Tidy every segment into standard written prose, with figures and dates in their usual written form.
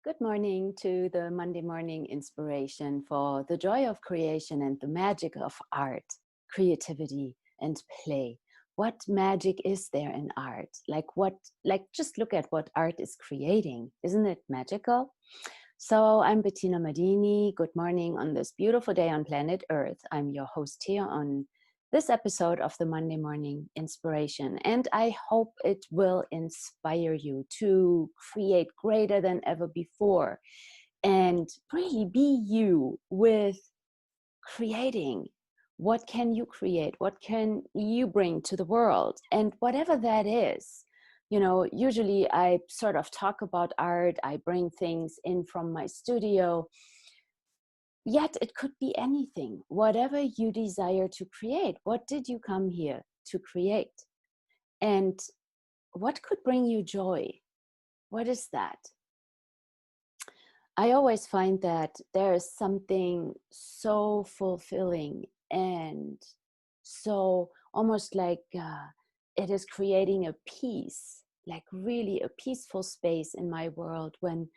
Good morning to the Monday morning inspiration for the joy of creation and the magic of art, creativity and play. What magic is there in art? Just look at what art is creating. Isn't it magical? So I'm Bettina Madini. Good morning on this beautiful day on planet Earth. I'm your host here on this episode of the Monday Morning Inspiration. And I hope it will inspire you to create greater than ever before and really be you with creating. What can you create? What can you bring to the world? And whatever that is, usually I sort of talk about art. I bring things in from my studio. Yet it could be anything, whatever you desire to create. What did you come here to create? And what could bring you joy? What is that? I always find that there is something so fulfilling and so almost like it is creating a peace, like really a peaceful space in my world when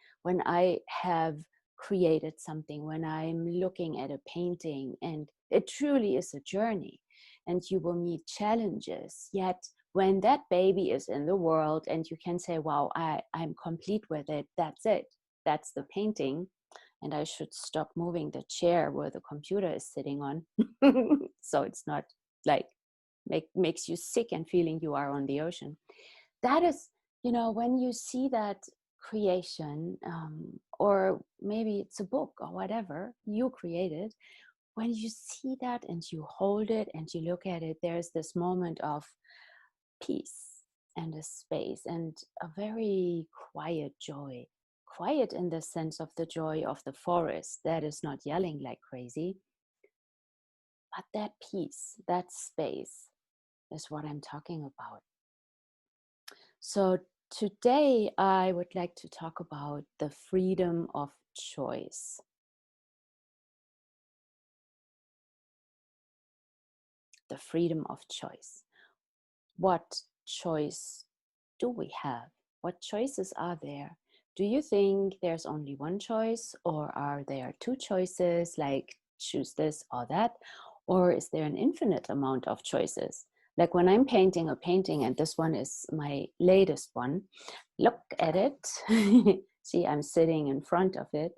I have created something, when I'm looking at a painting, and it truly is a journey and you will meet challenges. Yet when that baby is in the world and you can say, wow, I'm complete with it, that's the painting. And I should stop moving the chair where the computer is sitting on. So it's not like makes you sick and feeling you are on the ocean. That is, when you see that creation, or maybe it's a book or whatever you created, when you see that and you hold it and you look at it, there's this moment of peace and a space and a very quiet joy. Quiet in the sense of the joy of the forest that is not yelling like crazy, but that peace, that space is what I'm talking about. So today I would like to talk about the freedom of choice. The freedom of choice. What choice do we have? What choices are there? Do you think there's only one choice, or are there two choices, like choose this or that? Or is there an infinite amount of choices? Like when I'm painting a painting, and this one is my latest one, look at it. See, I'm sitting in front of it.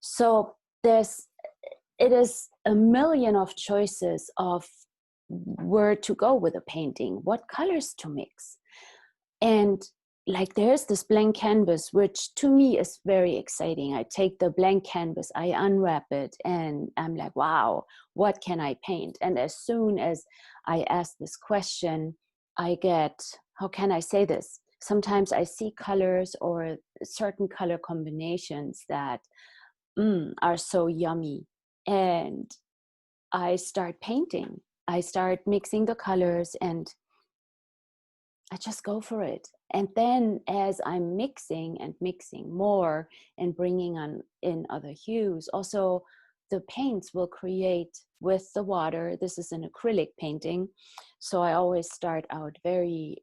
So it is a million of choices of where to go with a painting, what colors to mix. And like there's this blank canvas, which to me is very exciting. I take the blank canvas, I unwrap it, and I'm like, wow, what can I paint? And as soon as I ask this question, I get, how can I say this? Sometimes I see colors or certain color combinations that are so yummy. And I start painting. I start mixing the colors and I just go for it. And then as I'm mixing and mixing more and bringing on in other hues, also the paints will create with the water. This is an acrylic painting. So I always start out very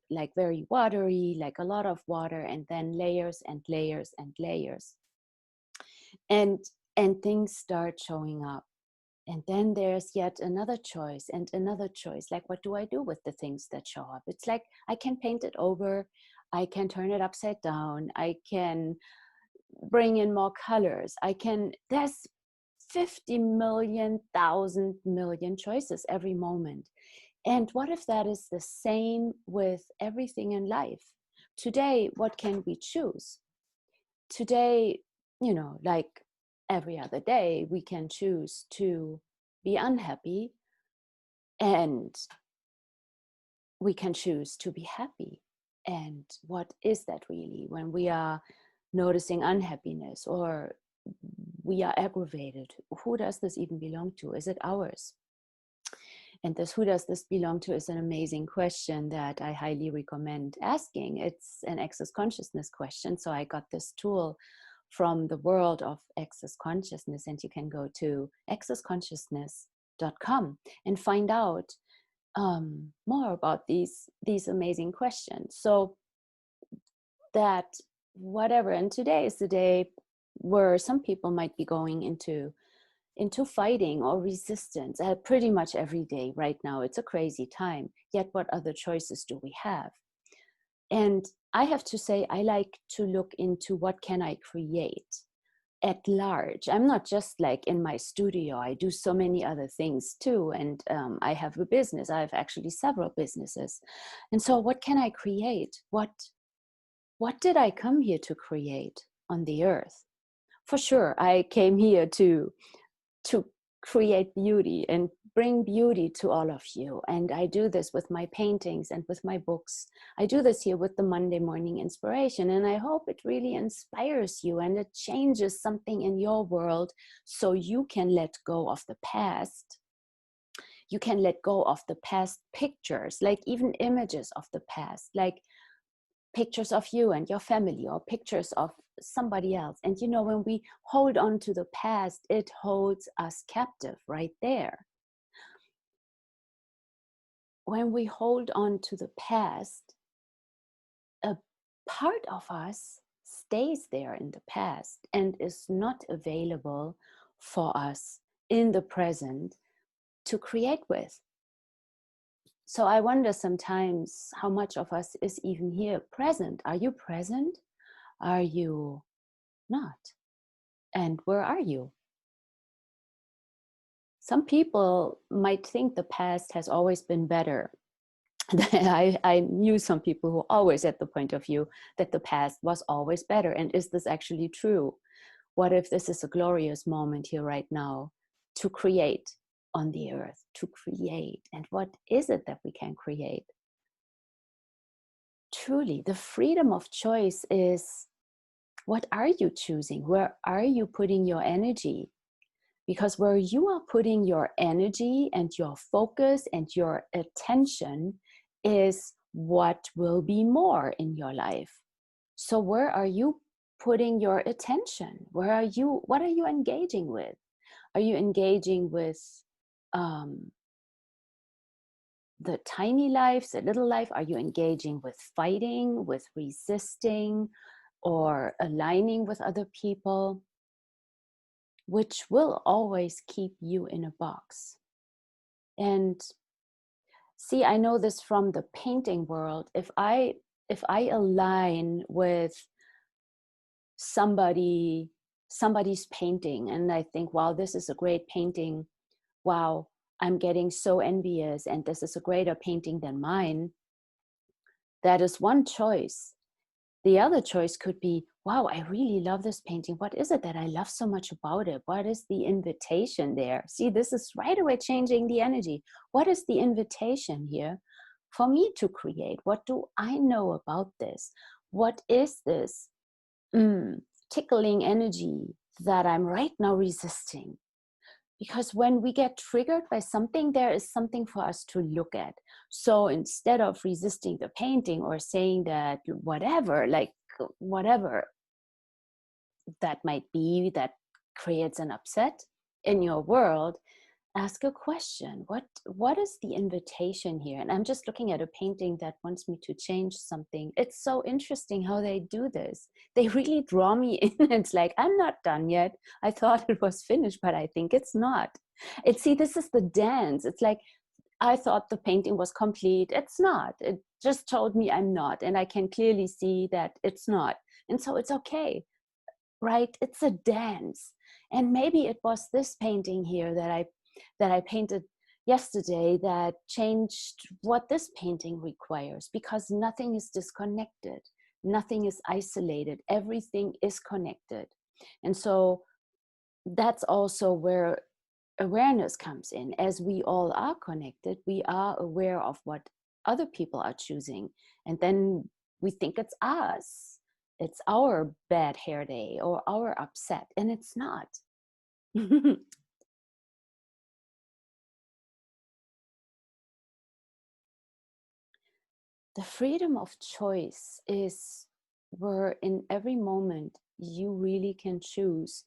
watery, like a lot of water, and then layers and layers and layers. And things start showing up. And then there's yet another choice and another choice. Like, what do I do with the things that show up? It's like I can paint it over. I can turn it upside down. I can bring in more colors. There's 50 million, thousand million choices every moment. And what if that is the same with everything in life? Today, what can we choose? Today, like every other day, we can choose to be unhappy, and we can choose to be happy. And what is that really when we are noticing unhappiness or we are aggravated? Who does this even belong to? Is it ours? And this who does this belong to is an amazing question that I highly recommend asking. It's an access consciousness question. So I got this tool from the world of access consciousness, and you can go to accessconsciousness.com and find out more about these amazing questions. So that whatever, and today is the day where some people might be going into fighting or resistance pretty much every day right now. It's a crazy time. Yet what other choices do we have? And I have to say, I like to look into what can I create at large. I'm not just like in my studio. I do so many other things too. And I have a business. I have actually several businesses. And so what can I create? What did I come here to create on the earth? For sure, I came here to create beauty and bring beauty to all of you. And I do this with my paintings and with my books. I do this here with the Monday morning inspiration. And I hope it really inspires you and it changes something in your world so you can let go of the past. You can let go of the past pictures, like even images of the past, like pictures of you and your family or pictures of somebody else. And you know, when we hold on to the past, it holds us captive right there. When we hold on to the past, a part of us stays there in the past and is not available for us in the present to create with. So I wonder sometimes how much of us is even here present. Are you present? Are you not? And where are you? Some people might think the past has always been better. I knew some people who always had the point of view that the past was always better. And is this actually true? What if this is a glorious moment here right now to create on the earth, to create? And what is it that we can create? Truly, the freedom of choice is, what are you choosing? Where are you putting your energy? Because where you are putting your energy and your focus and your attention is what will be more in your life. So where are you putting your attention? What are you engaging with? Are you engaging with the tiny lives, the little life? Are you engaging with fighting, with resisting, or aligning with other people? Which will always keep you in a box. And see, I know this from the painting world. If I align with somebody's painting and I think, wow, this is a great painting, wow, I'm getting so envious and this is a greater painting than mine, that is one choice. The other choice could be, wow, I really love this painting. What is it that I love so much about it? What is the invitation there? See, this is right away changing the energy. What is the invitation here for me to create? What do I know about this? What is this tickling energy that I'm right now resisting? Because when we get triggered by something, there is something for us to look at. So instead of resisting the painting or saying that whatever that might be that creates an upset in your world, ask a question. What is the invitation here? And I'm just looking at a painting that wants me to change something. It's so interesting how they do this. They really draw me in. It's like, I'm not done yet. I thought it was finished, but I think it's not. This is the dance. It's like, I thought the painting was complete. It's not. It just told me I'm not. And I can clearly see that it's not. And so it's okay, right? It's a dance. And maybe it was this painting here that I painted yesterday that changed what this painting requires, because nothing is disconnected. Nothing is isolated. Everything is connected. And so that's also where awareness comes in. As we all are connected, we are aware of what other people are choosing. And then we think it's us. It's our bad hair day or our upset. And it's not. The freedom of choice is where in every moment you really can choose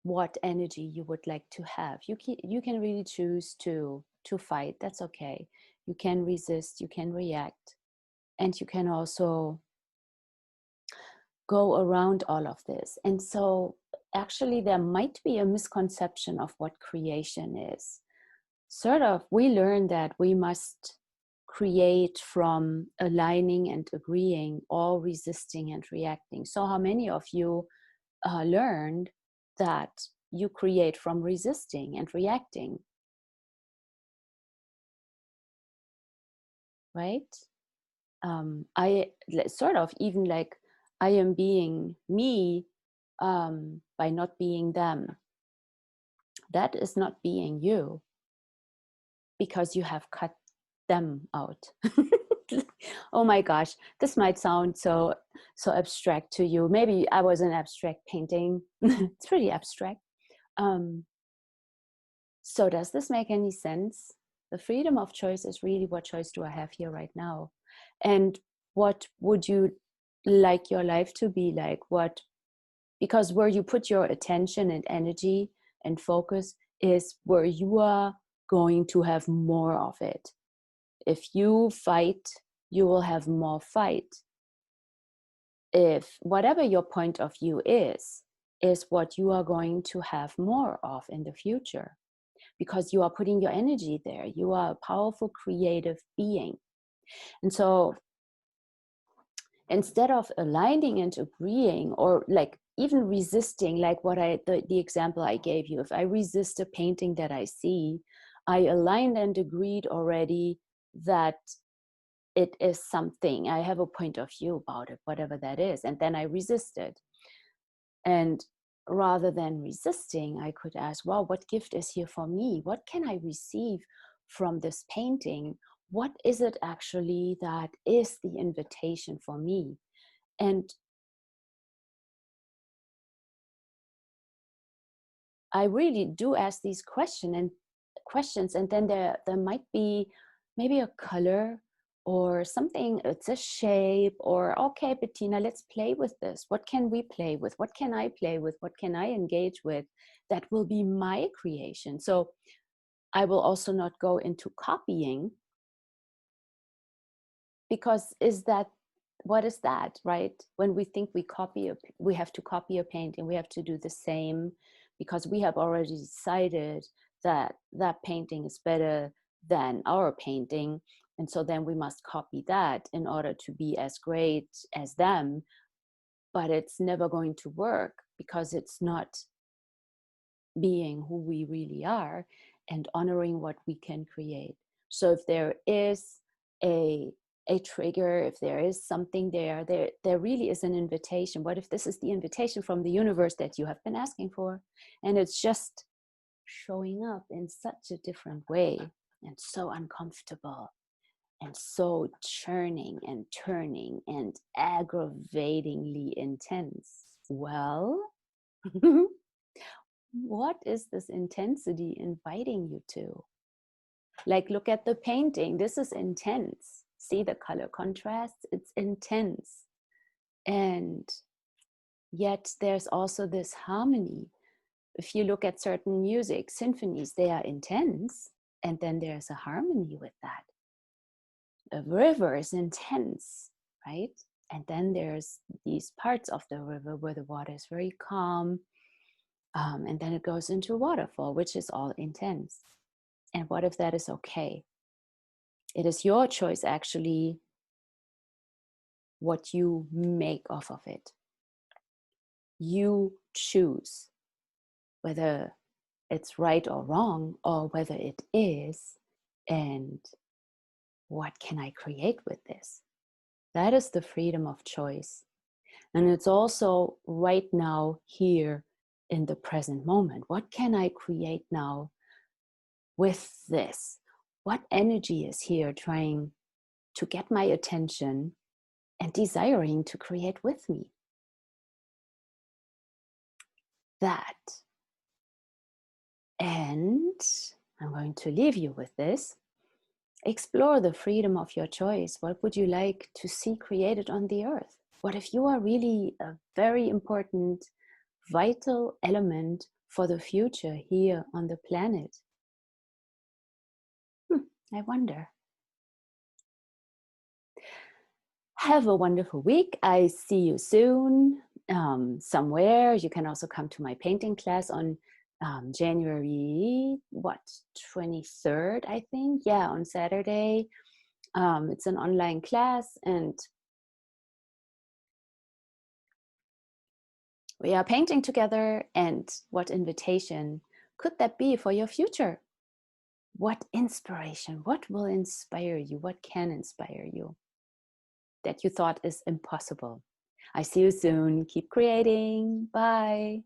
what energy you would like to have. You can really choose to fight. That's okay. You can resist, you can react, and you can also go around all of this. And so actually there might be a misconception of what creation is. Sort of, we learn that we must create from aligning and agreeing, or resisting and reacting. So how many of you learned that you create from resisting and reacting, right? I sort of even like, I am being me by not being them. That is not being you, because you have cut them out. Oh my gosh, this might sound so abstract to you. Maybe I was an abstract painting. It's pretty abstract. So does this make any sense? The freedom of choice is really, what choice do I have here right now? And what would you like your life to be like? What, because where you put your attention and energy and focus is where you are going to have more of it. If you fight, you will have more fight. If whatever your point of view is what you are going to have more of in the future, because you are putting your energy there. You are a powerful, creative being. And so instead of aligning and agreeing, or like even resisting, like what the example I gave you, if I resist a painting that I see, I aligned and agreed already that it is something. I have a point of view about it, whatever that is, and then I resist it. And rather than resisting, I could ask, well, what gift is here for me? What can I receive from this painting? What is it actually that is the invitation for me? And I really do ask these questions, and then there might be maybe a color or something, it's a shape, or okay, Bettina, let's play with this. What can we play with? What can I play with? What can I engage with? That will be my creation. So I will also not go into copying, because what is that, right? When we think we have to copy a painting, we have to do the same, because we have already decided that that painting is better than our painting. And so then we must copy that in order to be as great as them. But it's never going to work, because it's not being who we really are and honoring what we can create. So if there is a trigger, if there is something there really is an invitation. What if this is the invitation from the universe that you have been asking for, and it's just showing up in such a different way, and so uncomfortable, and so churning and turning and aggravatingly intense? Well, what is this intensity inviting you to? Like, look at the painting. This is intense. See the color contrast? It's intense. And yet there's also this harmony. If you look at certain music, symphonies, they are intense. And then there's a harmony with that. A river is intense, right? And then there's these parts of the river where the water is very calm. And then it goes into a waterfall, which is all intense. And what if that is okay? It is your choice, actually, what you make off of it. You choose whether it's right or wrong, or whether it is, and what can I create with this? That is the freedom of choice. And it's also right now, here in the present moment. What can I create now with this? What energy is here trying to get my attention and desiring to create with me? That. And I'm going to leave you with this. Explore the freedom of your choice. What would you like to see created on the earth? What if you are really a very important, vital element for the future here on the planet? I wonder. Have a wonderful week. I see you soon somewhere. You can also come to my painting class on January, 23rd, I think. Yeah, on Saturday. It's an online class, and we are painting together. And what invitation could that be for your future? What inspiration? What will inspire you? What can inspire you that you thought is impossible? I see you soon. Keep creating. Bye.